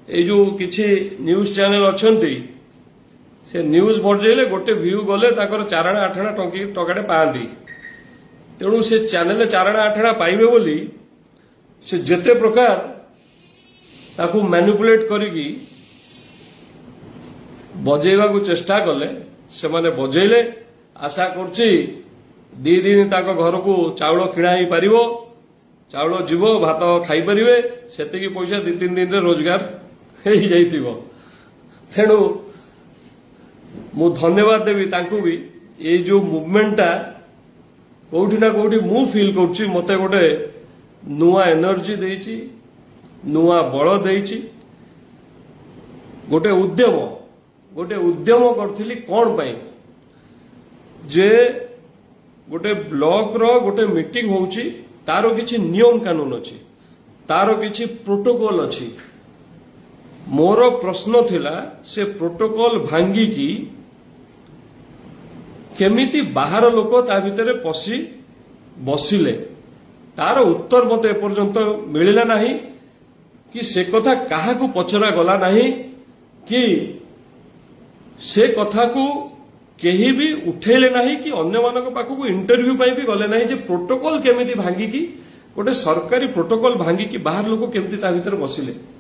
এই जो किसी न्यूज चैनल अच्छी से न्यूज बजेले गोटे व्यू गले चारणा आठणा टंकाटे पाती तेणु से चैनल चारणा आठणा पाइबे बोली से जेते प्रकार ताकू मैनिपुलेट करिकी बजेवा को चेष्टा कले से माने बजेले आशा करछि दी दिन ताको घर को चाउल किणा ही पारिबो चाउल जीव भात खाई परिवे सेतिकी पैसा 2-3 दिन रे रोजगार हो जाइतिबो। तेणु मु धन्यवाद देवी तांकू भी ये जो मुवमेंटा कोठी ना कोठी मु फील करछि मते गोटे नुआ एनर्जी देइछि नुआ बल देइछि गोटे उद्यम करथिली कोन पई जे गोटे ब्लॉक रो गोटे मीटिंग होउछि तारो किछि नियम कानून अछि तारो किछि प्रोटोकॉल अछि मोर प्रश्न थिला से प्रोटोकॉल भांगी की केमिति बाहर लोक ता भितरे पसी बसिले तार उत्तर मते एपर्यंत मिलिला नाही कि से कथा काहाकू पचरा गला नाही कि से कथा को केही भी उठेले नाही कि अन्य मानक पाखकू इंटरव्यू पाई भी गले नाही जे प्रोटोकॉल केमिति भांगी की गोटे सरकारी प्रोटोकॉल भांगी की बाहर लोक केमिति ता भितरे बसिले।